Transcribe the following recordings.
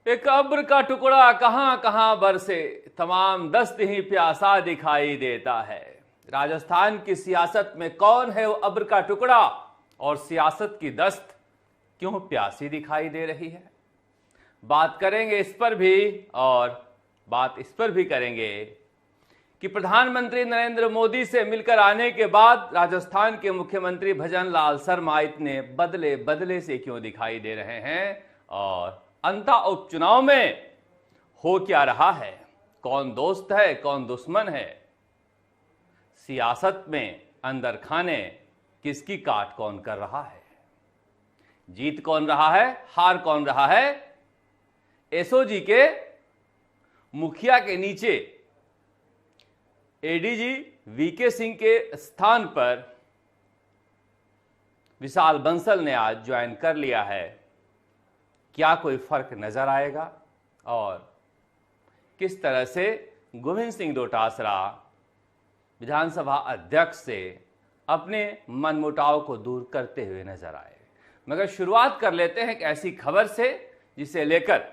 एक अब्र का टुकड़ा कहां कहां बरसे, तमाम दस्त ही प्यासा दिखाई देता है। राजस्थान की सियासत में कौन है वो अब्र का टुकड़ा, और सियासत की दस्त क्यों प्यासी दिखाई दे रही है? बात करेंगे इस पर भी, और बात इस पर भी करेंगे कि प्रधानमंत्री नरेंद्र मोदी से मिलकर आने के बाद राजस्थान के मुख्यमंत्री भजन लाल शर्मा इतने बदले बदले से क्यों दिखाई दे रहे हैं, और अंता उपचुनाव में हो क्या रहा है, कौन दोस्त है कौन दुश्मन है, सियासत में अंदर खाने किसकी काट कौन कर रहा है, जीत कौन रहा है हार कौन रहा है। एसओजी के मुखिया के नीचे एडीजी वीके सिंह के स्थान पर विशाल बंसल ने आज ज्वाइन कर लिया है। क्या कोई फर्क नजर आएगा, और किस तरह से गोविंद सिंह डोटासरा विधानसभा अध्यक्ष से अपने मनमुटाव को दूर करते हुए नजर आए। मगर शुरुआत कर लेते हैं एक ऐसी खबर से जिसे लेकर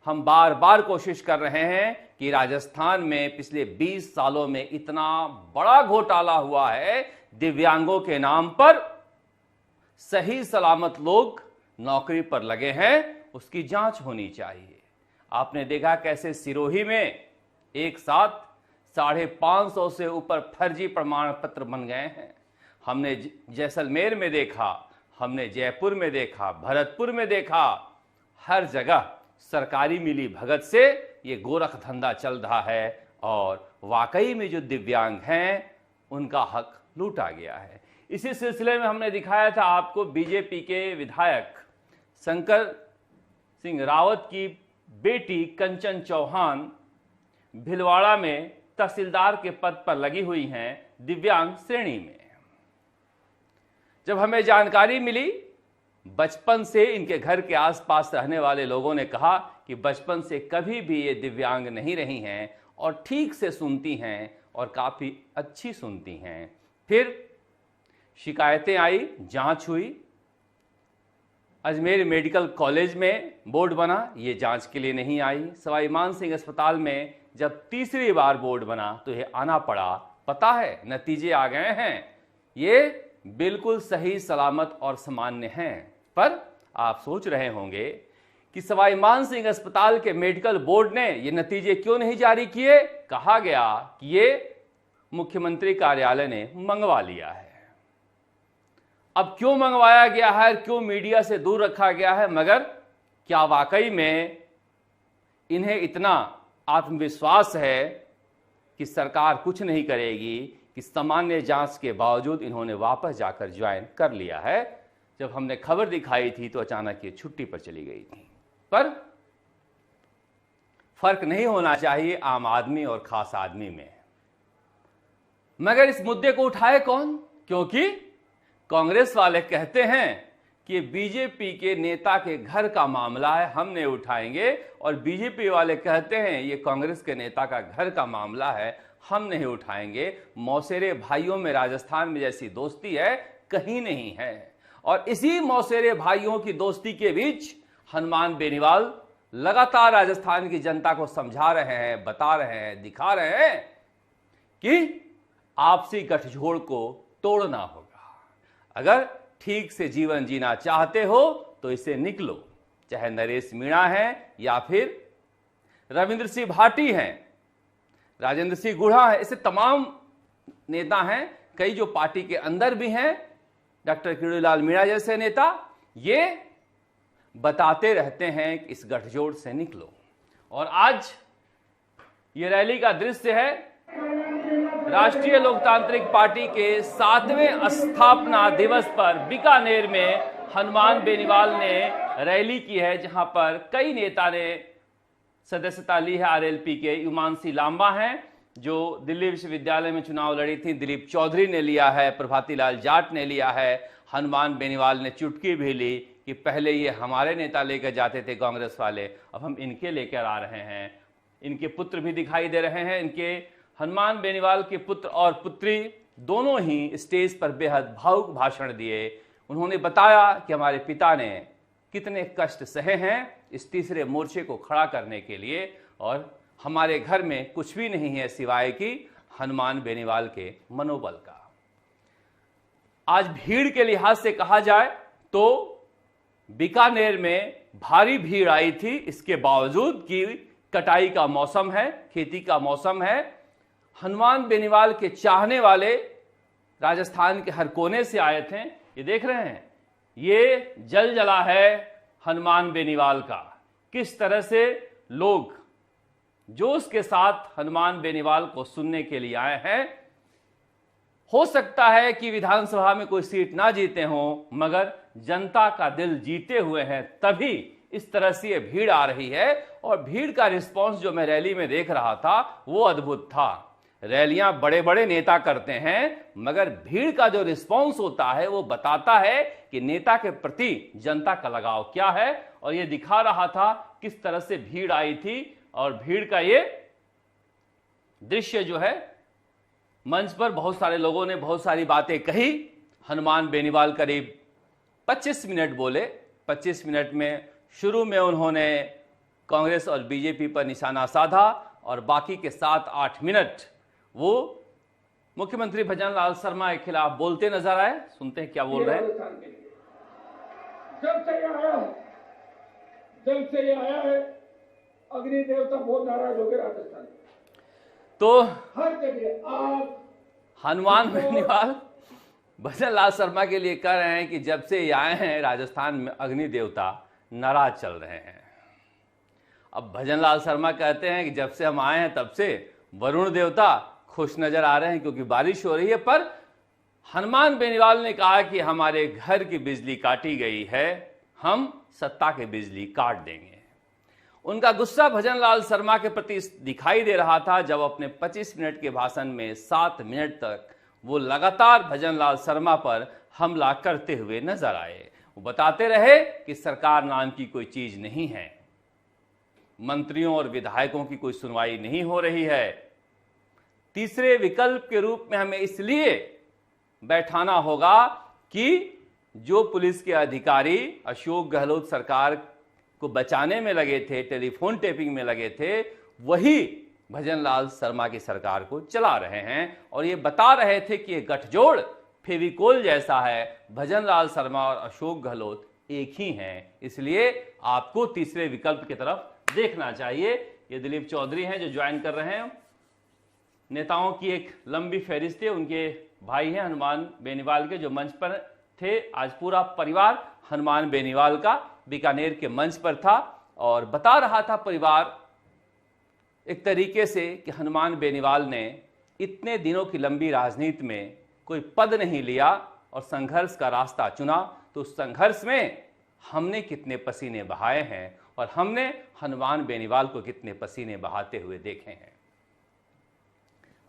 हम बार बार कोशिश कर रहे हैं कि राजस्थान में पिछले 20 सालों में इतना बड़ा घोटाला हुआ है, दिव्यांगों के नाम पर सही सलामत लोग नौकरी पर लगे हैं, उसकी जांच होनी चाहिए। आपने देखा कैसे सिरोही में एक साथ 550 से ऊपर फर्जी प्रमाण पत्र बन गए हैं। हमने जैसलमेर में देखा, हमने जयपुर में देखा, भरतपुर में देखा, हर जगह सरकारी मिली भगत से ये गोरख धंधा चल रहा है, और वाकई में जो दिव्यांग हैं उनका हक लूटा गया है। इसी सिलसिले में हमने दिखाया था आपको बीजेपी के विधायक शंकर सिंह रावत की बेटी कंचन चौहान भिलवाड़ा में तहसीलदार के पद पर लगी हुई हैं दिव्यांग श्रेणी में। जब हमें जानकारी मिली, बचपन से इनके घर के आसपास रहने वाले लोगों ने कहा कि बचपन से कभी भी ये दिव्यांग नहीं रही हैं और ठीक से सुनती हैं और काफ़ी अच्छी सुनती हैं। फिर शिकायतें आई, जांच हुई, अजमेर मेडिकल कॉलेज में बोर्ड बना, ये जांच के लिए नहीं आई। सवाई मान सिंह अस्पताल में जब तीसरी बार बोर्ड बना तो ये आना पड़ा। पता है नतीजे आ गए हैं, ये बिल्कुल सही सलामत और सामान्य हैं। पर आप सोच रहे होंगे कि सवाई मान सिंह अस्पताल के मेडिकल बोर्ड ने ये नतीजे क्यों नहीं जारी किए। कहा गया कि ये मुख्यमंत्री कार्यालय ने मंगवा लिया है। अब क्यों मंगवाया गया है, क्यों मीडिया से दूर रखा गया है, मगर क्या वाकई में इन्हें इतना आत्मविश्वास है कि सरकार कुछ नहीं करेगी कि सामान्य जांच के बावजूद इन्होंने वापस जाकर ज्वाइन कर लिया है। जब हमने खबर दिखाई थी तो अचानक ये छुट्टी पर चली गई थी। पर फर्क नहीं होना चाहिए आम आदमी और खास आदमी में। मगर इस मुद्दे को उठाए कौन, क्योंकि कांग्रेस वाले कहते हैं कि बीजेपी के नेता के घर का मामला है, हम नहीं उठाएंगे, और बीजेपी वाले कहते हैं ये कांग्रेस के नेता का घर का मामला है, हम नहीं उठाएंगे। मौसेरे भाइयों में राजस्थान में जैसी दोस्ती है कहीं नहीं है। और इसी मौसेरे भाइयों की दोस्ती के बीच हनुमान बेनीवाल लगातार राजस्थान की जनता को समझा रहे हैं, बता रहे हैं, दिखा रहे हैं कि आपसी गठजोड़ को तोड़ना होगा। अगर ठीक से जीवन जीना चाहते हो तो इसे निकलो, चाहे नरेश मीणा है या फिर रविंद्र सिंह भाटी हैं, राजेंद्र सिंह गुढ़ा है, ऐसे तमाम नेता हैं, कई जो पार्टी के अंदर भी हैं, डॉक्टर किरोड़ीलाल मीणा जैसे नेता, ये बताते रहते हैं कि इस गठजोड़ से निकलो। और आज ये रैली का दृश्य है राष्ट्रीय लोकतांत्रिक पार्टी के 7वें स्थापना दिवस पर बीकानेर में हनुमान बेनीवाल ने रैली की है, जहां पर कई नेता ने सदस्यता ली है। आरएलपी के युमानसी लांबा हैं जो दिल्ली विश्वविद्यालय में चुनाव लड़ी थी, दिलीप चौधरी ने लिया है, प्रभाती लाल जाट ने लिया है, हनुमान बेनीवाल ने चुटकी भी ली कि पहले ये हमारे नेता लेकर जाते थे कांग्रेस वाले, अब हम इनके लेकर आ रहे हैं। इनके पुत्र भी दिखाई दे रहे हैं। इनके हनुमान बेनीवाल के पुत्र और पुत्री दोनों ही स्टेज पर बेहद भावुक भाषण दिए। उन्होंने बताया कि हमारे पिता ने कितने कष्ट सहे हैं, इस तीसरे मोर्चे को खड़ा करने के लिए, और हमारे घर में कुछ भी नहीं है सिवाय कि हनुमान बेनीवाल के मनोबल का। आज भीड़ के लिहाज से कहा जाए तो बीकानेर में भारी भीड़ आई थी, इसके बावजूद कि कटाई का मौसम है, खेती का मौसम है। हनुमान बेनीवाल के चाहने वाले राजस्थान के हर कोने से आए थे। ये देख रहे हैं, ये जल जला है हनुमान बेनीवाल का। किस तरह से लोग जोश के साथ हनुमान बेनीवाल को सुनने के लिए आए हैं। हो सकता है कि विधानसभा में कोई सीट ना जीते हों, मगर जनता का दिल जीते हुए हैं, तभी इस तरह से ये भीड़ आ रही है। और भीड़ का रिस्पांस जो मैं रैली में देख रहा था वो अद्भुत था। रैलियां बड़े बड़े नेता करते हैं, मगर भीड़ का जो रिस्पांस होता है वो बताता है कि नेता के प्रति जनता का लगाव क्या है। और ये दिखा रहा था किस तरह से भीड़ आई थी, और भीड़ का ये दृश्य जो है, मंच पर बहुत सारे लोगों ने बहुत सारी बातें कही। हनुमान बेनीवाल करीब 25 मिनट बोले। 25 मिनट में शुरू में उन्होंने कांग्रेस और बीजेपी पर निशाना साधा, और बाकी के 7-8 मिनट वो मुख्यमंत्री भजनलाल शर्मा के खिलाफ बोलते नजर आए। सुनते हैं क्या बोल रहे हैं। जब से ये आया है अग्नि देवता बहुत नाराज हो गए राजस्थान। तो हर जगह आप हनुमान बेनीवाल भजनलाल शर्मा के लिए कह रहे हैं कि जब से ये आए हैं राजस्थान में अग्नि देवता नाराज चल रहे हैं। अब भजनलाल शर्मा कहते हैं कि जब से हम आए हैं तब से वरुण देवता खुश नजर आ रहे हैं क्योंकि बारिश हो रही है। पर हनुमान बेनीवाल ने कहा कि हमारे घर की बिजली काटी गई है, हम सत्ता की बिजली काट देंगे। उनका गुस्सा भजनलाल शर्मा के प्रति दिखाई दे रहा था जब अपने 25 मिनट के भाषण में 7 मिनट तक वो लगातार भजनलाल शर्मा पर हमला करते हुए नजर आए। वो बताते रहे कि सरकार नाम की कोई चीज नहीं है, मंत्रियों और विधायकों की कोई सुनवाई नहीं हो रही है। तीसरे विकल्प के रूप में हमें इसलिए बैठाना होगा कि जो पुलिस के अधिकारी अशोक गहलोत सरकार को बचाने में लगे थे, टेलीफोन टेपिंग में लगे थे, वही भजनलाल शर्मा की सरकार को चला रहे हैं। और ये बता रहे थे कि ये गठजोड़ फेविकोल जैसा है, भजनलाल शर्मा और अशोक गहलोत एक ही हैं, इसलिए आपको तीसरे विकल्प की तरफ देखना चाहिए। ये दिलीप चौधरी हैं जो ज्वाइन कर रहे हैं। नेताओं की एक लंबी फहरिस्त है, उनके भाई हैं हनुमान बेनीवाल के जो मंच पर थे। आज पूरा परिवार हनुमान बेनीवाल का बीकानेर के मंच पर था और बता रहा था परिवार एक तरीके से कि हनुमान बेनीवाल ने इतने दिनों की लंबी राजनीति में कोई पद नहीं लिया और संघर्ष का रास्ता चुना, तो उस संघर्ष में हमने कितने पसीने बहाए हैं और हमने हनुमान बेनीवाल को कितने पसीने बहाते हुए देखे हैं।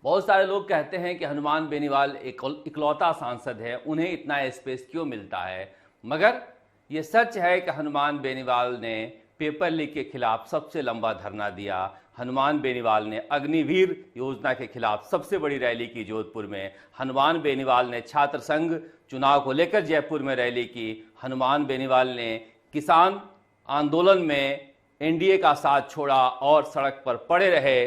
बहुत सारे लोग कहते हैं कि हनुमान बेनीवाल इकलौता सांसद है, उन्हें इतना स्पेस क्यों मिलता है, मगर ये सच है कि हनुमान बेनीवाल ने पेपर लीक के खिलाफ सबसे लंबा धरना दिया। हनुमान बेनीवाल ने अग्निवीर योजना के खिलाफ सबसे बड़ी रैली की जोधपुर में। हनुमान बेनीवाल ने छात्र संघ चुनाव को लेकर जयपुर में रैली की। हनुमान बेनीवाल ने किसान आंदोलन में एनडीए का साथ छोड़ा और सड़क पर पड़े रहे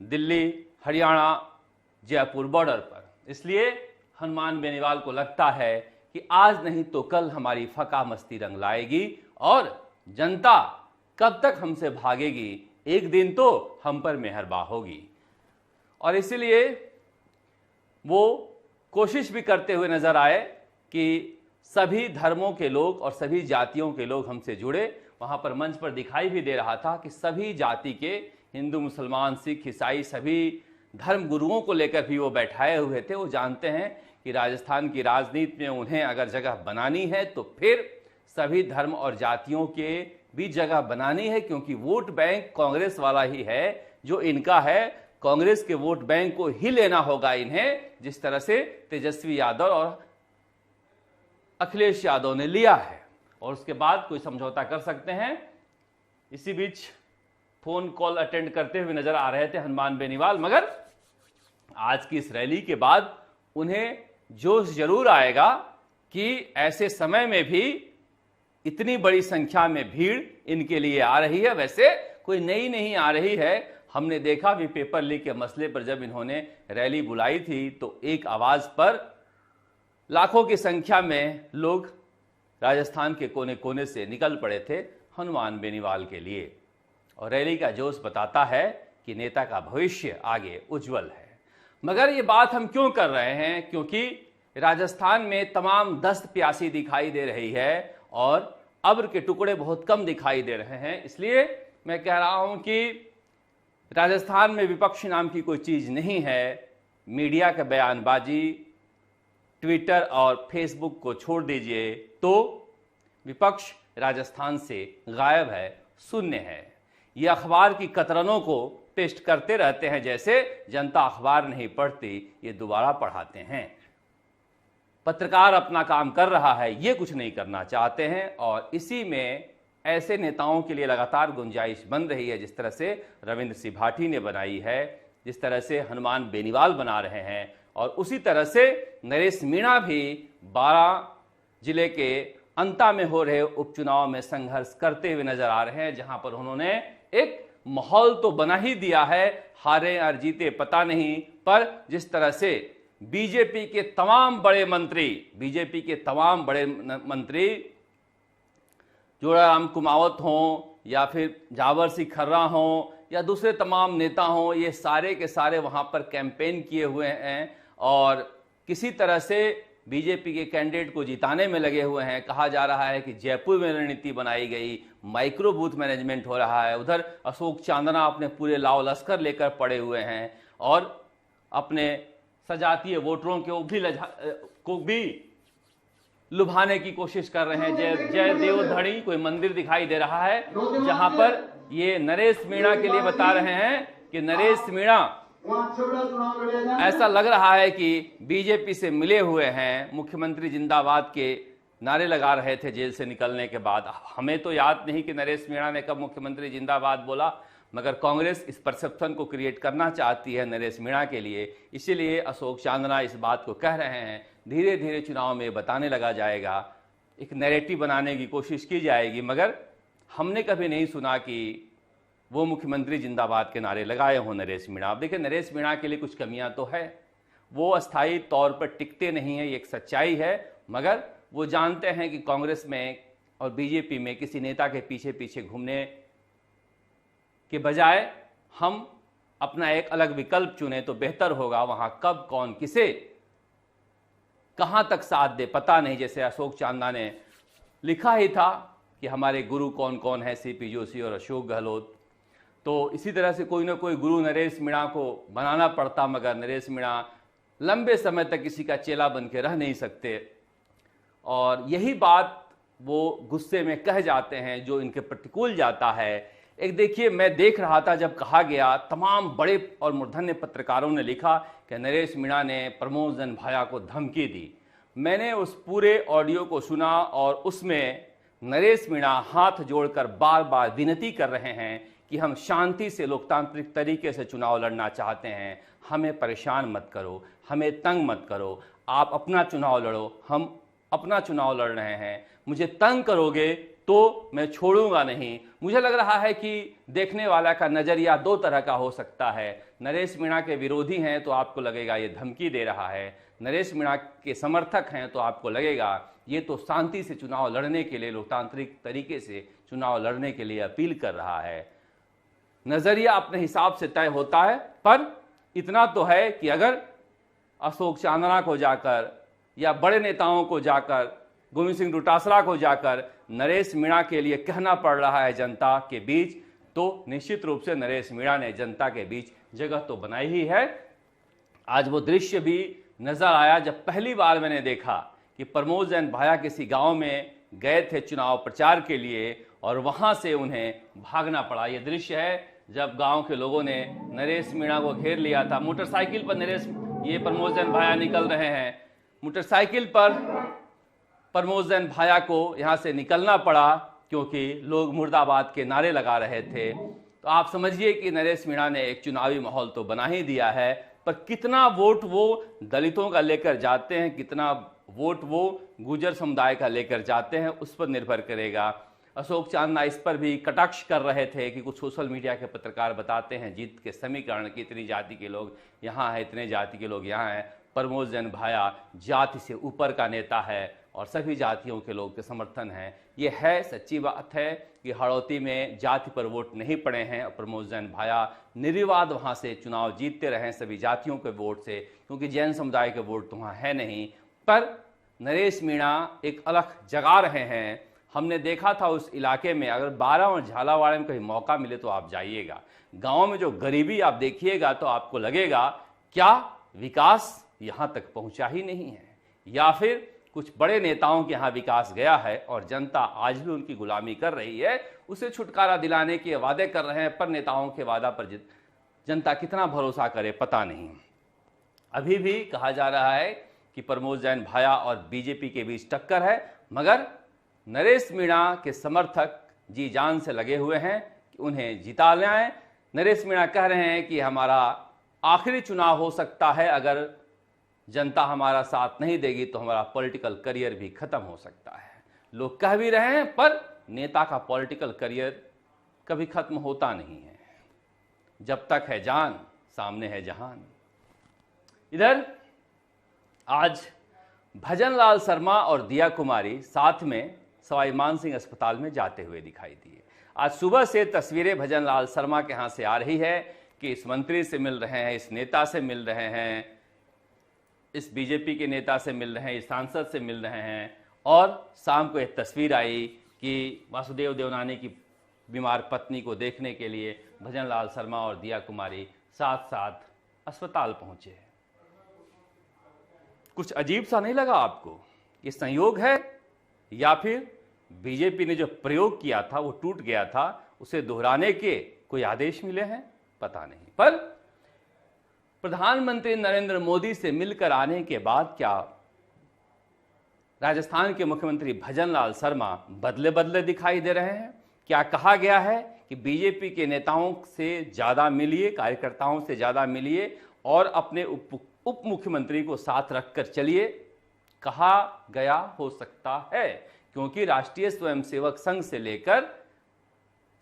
दिल्ली, हरियाणा, जयपुर बॉर्डर पर। इसलिए हनुमान बेनीवाल को लगता है कि आज नहीं तो कल हमारी फका मस्ती रंग लाएगी और जनता कब तक हमसे भागेगी, एक दिन तो हम पर मेहरबान होगी। और इसलिए वो कोशिश भी करते हुए नजर आए कि सभी धर्मों के लोग और सभी जातियों के लोग हमसे जुड़े। वहां पर मंच पर दिखाई भी दे रहा था कि सभी जाति के हिंदू, मुसलमान, सिख, ईसाई सभी धर्म गुरुओं को लेकर भी वो बैठाए हुए थे। वो जानते हैं कि राजस्थान की राजनीति में उन्हें अगर जगह बनानी है तो फिर सभी धर्म और जातियों के भी जगह बनानी है, क्योंकि वोट बैंक कांग्रेस वाला ही है जो इनका है। कांग्रेस के वोट बैंक को ही लेना होगा इन्हें, जिस तरह से तेजस्वी यादव और अखिलेश यादव ने लिया है, और उसके बाद कोई समझौता कर सकते हैं। इसी बीच फोन कॉल अटेंड करते हुए नजर आ रहे थे हनुमान बेनीवाल, मगर आज की इस रैली के बाद उन्हें जोश जरूर आएगा कि ऐसे समय में भी इतनी बड़ी संख्या में भीड़ इनके लिए आ रही है। वैसे कोई नई नहीं आ रही है, हमने देखा भी पेपर लीक के मसले पर जब इन्होंने रैली बुलाई थी तो एक आवाज पर लाखों की संख्या में लोग राजस्थान के कोने कोने से निकल पड़े थे हनुमान बेनीवाल के लिए। और रैली का जोश बताता है कि नेता का भविष्य आगे उज्जवल है। मगर ये बात हम क्यों कर रहे हैं? क्योंकि राजस्थान में तमाम दस्त प्यासी दिखाई दे रही है और अब्र के टुकड़े बहुत कम दिखाई दे रहे हैं। इसलिए मैं कह रहा हूं कि राजस्थान में विपक्ष नाम की कोई चीज नहीं है। मीडिया का बयानबाजी, ट्विटर और फेसबुक को छोड़ दीजिए तो विपक्ष राजस्थान से गायब है, शून्य है। ये अखबार की कतरनों को पेस्ट करते रहते हैं, जैसे जनता अखबार नहीं पढ़ती, ये दोबारा पढ़ाते हैं। पत्रकार अपना काम कर रहा है, ये कुछ नहीं करना चाहते हैं। और इसी में ऐसे नेताओं के लिए लगातार गुंजाइश बन रही है, जिस तरह से रविंद्र त्रिपाठी ने बनाई है, जिस तरह से हनुमान बेनीवाल बना रहे हैं। और उसी तरह से नरेश मीणा भी 12 जिले के अंता में हो रहे उपचुनाव में संघर्ष करते हुए नजर आ रहे हैं, जहां पर उन्होंने एक माहौल तो बना ही दिया है, हारे और जीते पता नहीं, पर जिस तरह से बीजेपी के तमाम बड़े मंत्री जोड़ाराम कुमावत हों या फिर जावर सिंह खर्रा हों या दूसरे तमाम नेता हों, ये सारे के सारे वहां पर कैंपेन किए हुए हैं और किसी तरह से बीजेपी के कैंडिडेट को जिताने में लगे हुए हैं। कहा जा रहा है कि जयपुर में रणनीति बनाई गई, माइक्रो बूथ मैनेजमेंट हो रहा है। उधर अशोक चांदना अपने पूरे लाव लश्कर लेकर पड़े हुए हैं और अपने सजातीय वोटरों को भी लुभाने की कोशिश कर रहे हैं। जय देवधड़ी कोई मंदिर दिखाई दे रहा है, जहां पर ये नरेश मीणा के लिए बता रहे हैं कि नरेश मीणा ऐसा लग रहा है कि बीजेपी से मिले हुए हैं। मुख्यमंत्री जिंदाबाद के नारे लगा रहे थे जेल से निकलने के बाद। हमें तो याद नहीं कि नरेश मीणा ने कब मुख्यमंत्री जिंदाबाद बोला, मगर कांग्रेस इस परसेप्शन को क्रिएट करना चाहती है नरेश मीणा के लिए। इसीलिए अशोक चांदना इस बात को कह रहे हैं। धीरे धीरे चुनाव में बताने लगा जाएगा, एक नैरेटिव बनाने की कोशिश की जाएगी। मगर हमने कभी नहीं सुना कि वो मुख्यमंत्री जिंदाबाद के नारे लगाए हों नरेश मीणा। अब देखिए, नरेश मीणा के लिए कुछ कमियां तो है, वो अस्थायी तौर पर टिकते नहीं है, ये एक सच्चाई है। मगर वो जानते हैं कि कांग्रेस में और बीजेपी में किसी नेता के पीछे पीछे घूमने के बजाय हम अपना एक अलग विकल्प चुने तो बेहतर होगा। वहां कब कौन किसे कहां तक साथ दे पता नहीं। जैसे अशोक चांदना ने लिखा ही था कि हमारे गुरु कौन कौन है, सीपी जोशी और अशोक गहलोत। तो इसी तरह से कोई ना कोई गुरु नरेश मीणा को बनाना पड़ता, मगर नरेश मीणा लंबे समय तक किसी का चेला बन के रह नहीं सकते। और यही बात वो गुस्से में कह जाते हैं जो इनके प्रतिकूल जाता है। एक देखिए, मैं देख रहा था जब कहा गया, तमाम बड़े और मूर्धन्य पत्रकारों ने लिखा कि नरेश मीणा ने प्रमोद जन भाया को धमकी दी। मैंने उस पूरे ऑडियो को सुना और उसमें नरेश मीणा हाथ जोड़कर बार बार विनती कर रहे हैं कि हम शांति से लोकतांत्रिक तरीके से चुनाव लड़ना चाहते हैं, हमें परेशान मत करो, हमें तंग मत करो, आप अपना चुनाव लड़ो, हम अपना चुनाव लड़ रहे हैं, मुझे तंग करोगे तो मैं छोड़ूंगा नहीं। मुझे लग रहा है कि देखने वाला का नजरिया दो तरह का हो सकता है। नरेश मीणा के विरोधी हैं तो आपको लगेगा ये धमकी दे रहा है, नरेश मीणा के समर्थक हैं तो आपको लगेगा ये तो शांति से चुनाव लड़ने के लिए, लोकतांत्रिक तरीके से चुनाव लड़ने के लिए अपील कर रहा है। नजरिया अपने हिसाब से तय होता है, पर इतना तो है कि अगर अशोक चांदना को जाकर या बड़े नेताओं को जाकर, गोविंद सिंह डोटासरा को जाकर नरेश मीणा के लिए कहना पड़ रहा है जनता के बीच, तो निश्चित रूप से नरेश मीणा ने जनता के बीच जगह तो बनाई ही है। आज वो दृश्य भी नजर आया जब पहली बार मैंने देखा कि प्रमोद जैन भाया किसी गांव में गए थे चुनाव प्रचार के लिए और वहां से उन्हें भागना पड़ा। ये दृश्य है जब गांव के लोगों ने नरेश मीणा को घेर लिया था। मोटरसाइकिल पर ये प्रमोद जैन भाया निकल रहे हैं, मोटरसाइकिल पर प्रमोद जैन भाया को यहां से निकलना पड़ा क्योंकि लोग मुर्दाबाद के नारे लगा रहे थे। तो आप समझिए कि नरेश मीणा ने एक चुनावी माहौल तो बना ही दिया है, पर कितना वोट वो दलितों का लेकर जाते हैं, कितना वोट वो गुर्जर समुदाय का लेकर जाते हैं उस पर निर्भर करेगा। अशोक चांदना इस पर भी कटाक्ष कर रहे थे कि कुछ सोशल मीडिया के पत्रकार बताते हैं जीत के समीकरण कि इतनी जाति के लोग यहाँ हैं, इतने जाति के लोग यहाँ हैं। प्रमोद जैन भाया जाति से ऊपर का नेता है और सभी जातियों के लोग के समर्थन है। ये है, सच्ची बात है कि हड़ौती में जाति पर वोट नहीं पड़े हैं और प्रमोद जैन भाया निर्विवाद वहाँ से चुनाव जीतते रहे सभी जातियों के वोट से, क्योंकि जैन समुदाय के वोट तो वहाँ है नहीं। पर नरेश मीणा एक अलग जगा रहे हैं। हमने देखा था उस इलाके में, अगर बारा और झालावाड़ में कहीं मौका मिले तो आप जाइएगा। गांव में जो गरीबी आप देखिएगा तो आपको लगेगा क्या विकास यहाँ तक पहुँचा ही नहीं है, या फिर कुछ बड़े नेताओं के यहाँ विकास गया है और जनता आज भी उनकी गुलामी कर रही है। उसे छुटकारा दिलाने के वादे कर रहे हैं, पर नेताओं के वादा पर जनता कितना भरोसा करे पता नहीं। अभी भी कहा जा रहा है कि प्रमोद जैन भाया और बीजेपी के बीच टक्कर है, मगर नरेश मीणा के समर्थक जी जान से लगे हुए हैं कि उन्हें जिता लाएं। नरेश मीणा कह रहे हैं कि हमारा आखिरी चुनाव हो सकता है, अगर जनता हमारा साथ नहीं देगी तो हमारा पॉलिटिकल करियर भी खत्म हो सकता है। लोग कह भी रहे हैं, पर नेता का पॉलिटिकल करियर कभी खत्म होता नहीं है। जब तक है जान सामने है जहान। इधर आज भजनलाल शर्मा और दिया कुमारी साथ में सवाई मानसिंह अस्पताल में जाते हुए दिखाई दिए। आज सुबह से तस्वीरें भजनलाल शर्मा के यहाँ से आ रही है कि इस मंत्री से मिल रहे हैं, इस नेता से मिल रहे हैं, इस बीजेपी के नेता से मिल रहे हैं, इस सांसद से मिल रहे हैं। और शाम को एक तस्वीर आई कि वासुदेव देवनानी की बीमार पत्नी को देखने के लिए भजनलाल शर्मा और दिया कुमारी साथ साथ अस्पताल पहुंचे। कुछ अजीब सा नहीं लगा आपको? ये संयोग है या फिर बीजेपी ने जो प्रयोग किया था वो टूट गया था, उसे दोहराने के कोई आदेश मिले हैं? पता नहीं। पर प्रधानमंत्री नरेंद्र मोदी से मिलकर आने के बाद क्या राजस्थान के मुख्यमंत्री भजनलाल शर्मा बदले बदले दिखाई दे रहे हैं? क्या कहा गया है कि बीजेपी के नेताओं से ज्यादा मिलिए, कार्यकर्ताओं से ज्यादा मिलिए और अपने उप मुख्यमंत्री को साथ रखकर चलिए? कहा गया हो सकता है, क्योंकि राष्ट्रीय स्वयंसेवक संघ से लेकर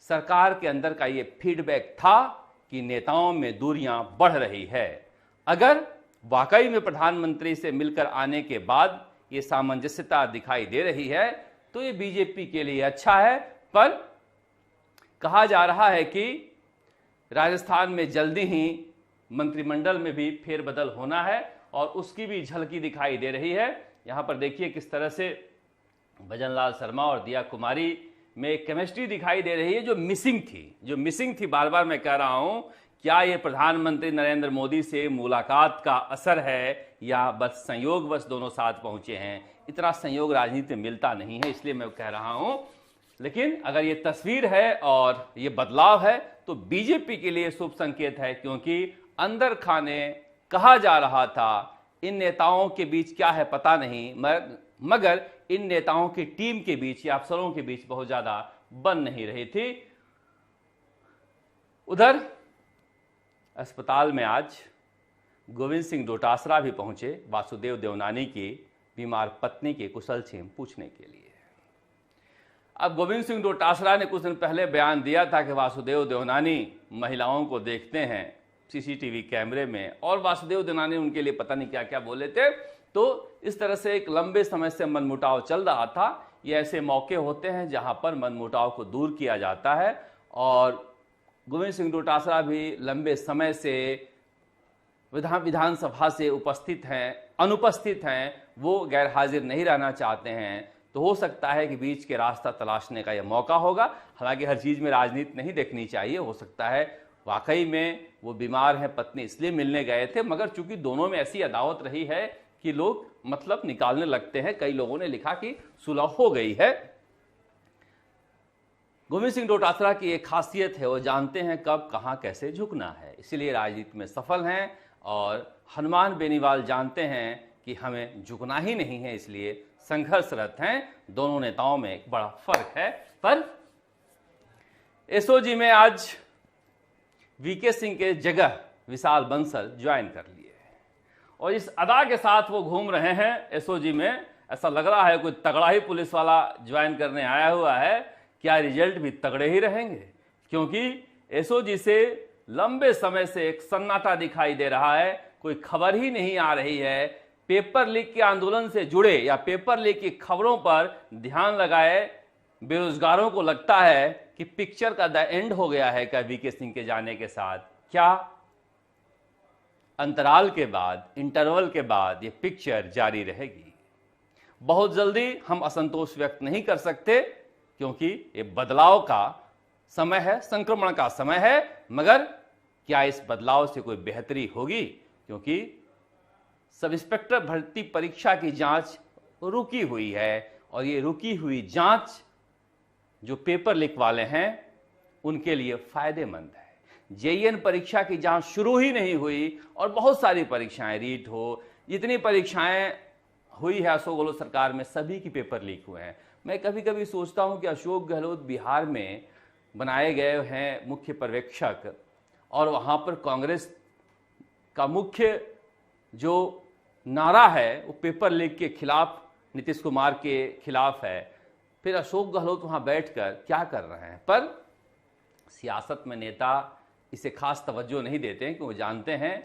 सरकार के अंदर का ये फीडबैक था कि नेताओं में दूरियां बढ़ रही है। अगर वाकई में प्रधानमंत्री से मिलकर आने के बाद ये सामंजस्यता दिखाई दे रही है तो ये बीजेपी के लिए अच्छा है। पर कहा जा रहा है कि राजस्थान में जल्दी ही मंत्रिमंडल में भी फेरबदल होना है और उसकी भी झलकी दिखाई दे रही है। यहां पर देखिए किस तरह से भजनलाल शर्मा और दिया कुमारी में एक केमिस्ट्री दिखाई दे रही है जो मिसिंग थी। बार बार मैं कह रहा हूं, क्या ये प्रधानमंत्री नरेंद्र मोदी से मुलाकात का असर है या बस संयोगवश दोनों साथ पहुंचे हैं? इतना संयोग राजनीति में मिलता नहीं है, इसलिए मैं कह रहा हूं। लेकिन अगर ये तस्वीर है और ये बदलाव है तो बीजेपी के लिए शुभ संकेत है, क्योंकि अंदर खाने कहा जा रहा था इन नेताओं के बीच क्या है पता नहीं, मगर इन नेताओं की टीम के बीच या अफसरों के बीच बहुत ज्यादा बन नहीं रही थी। उधर अस्पताल में आज गोविंद सिंह डोटासरा भी पहुंचे वासुदेव देवनानी की बीमार पत्नी के कुशलक्षेम पूछने के लिए। अब गोविंद सिंह डोटासरा ने कुछ दिन पहले बयान दिया था कि वासुदेव देवनानी महिलाओं को देखते हैं सीसीटीवी कैमरे में, और वासुदेव देवनानी उनके लिए पता नहीं क्या क्या बोले थे। तो इस तरह से एक लंबे समय से मनमुटाव चल रहा था। ये ऐसे मौके होते हैं जहां पर मनमुटाव को दूर किया जाता है, और गोविंद सिंह डोटासरा भी लंबे समय से विधानसभा से अनुपस्थित हैं, वो गैर हाजिर नहीं रहना चाहते हैं। तो हो सकता है कि बीच के रास्ता तलाशने का यह मौका होगा। हालांकि हर चीज में राजनीति नहीं देखनी चाहिए। हो सकता है वाकई में वो बीमार हैं, पत्नी इसलिए मिलने गए थे, मगर चूंकि दोनों में ऐसी अदावत रही है कि लोग मतलब निकालने लगते हैं। कई लोगों ने लिखा कि सुलह हो गई है। गोविंद सिंह डोटासरा की एक खासियत है, वो जानते हैं कब कहां कैसे झुकना है, इसलिए राजनीति में सफल हैं। और हनुमान बेनीवाल जानते हैं कि हमें झुकना ही नहीं है, इसलिए संघर्षरत हैं। दोनों नेताओं में एक बड़ा फर्क है। पर एसओजी में आज वीके सिंह के जगह विशाल बंसल ज्वाइन कर लिए और इस अदा के साथ वो घूम रहे हैं एसओजी में, ऐसा लग रहा है कोई तगड़ा ही पुलिस वाला ज्वाइन करने आया हुआ है। क्या रिजल्ट भी तगड़े ही रहेंगे, क्योंकि एसओजी से लंबे समय से एक सन्नाटा दिखाई दे रहा है, कोई खबर ही नहीं आ रही है। पेपर लीक के आंदोलन से जुड़े या पेपर लीक की खबरों पर ध्यान लगाए बेरोजगारों को लगता है कि पिक्चर का द एंड हो गया है क्या वीके सिंह के जाने के साथ। क्या अंतराल के बाद, इंटरवल के बाद ये पिक्चर जारी रहेगी? बहुत जल्दी हम असंतोष व्यक्त नहीं कर सकते, क्योंकि ये बदलाव का समय है, संक्रमण का समय है। मगर क्या इस बदलाव से कोई बेहतरी होगी? क्योंकि सब इंस्पेक्टर भर्ती परीक्षा की जांच रुकी हुई है, और ये रुकी हुई जांच जो पेपर लीक वाले हैं उनके लिए फायदेमंद है। जेईएन परीक्षा की जांच शुरू ही नहीं हुई, और बहुत सारी परीक्षाएं, रीट हो, जितनी परीक्षाएं हुई है अशोक गहलोत सरकार में, सभी की पेपर लीक हुए हैं। मैं कभी कभी सोचता हूं कि अशोक गहलोत बिहार में बनाए गए हैं मुख्य पर्यवेक्षक, और वहां पर कांग्रेस का मुख्य जो नारा है वो पेपर लीक के खिलाफ, नीतीश कुमार के खिलाफ है। फिर अशोक गहलोत वहां बैठकर क्या कर रहे हैं? पर सियासत में नेता इसे खास तवज्जो नहीं देते हैं, क्योंकि वो जानते हैं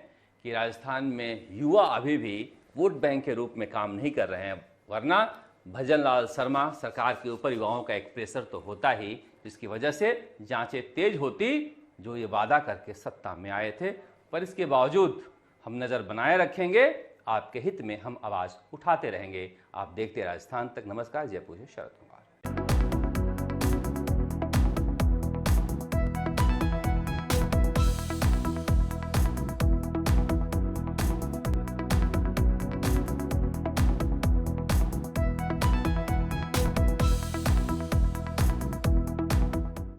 कि राजस्थान में युवा अभी भी वोट बैंक के रूप में काम नहीं कर रहे हैं। वरना भजन लाल शर्मा सरकार के ऊपर युवाओं का एक प्रेशर तो होता ही, जिसकी वजह से जांचें तेज होती, जो ये वादा करके सत्ता में आए थे। पर इसके बावजूद हम नज़र बनाए रखेंगे, आपके हित में हम आवाज़ उठाते रहेंगे। आप देखते राजस्थान तक। नमस्कार, जयपुर से शरद कुमार।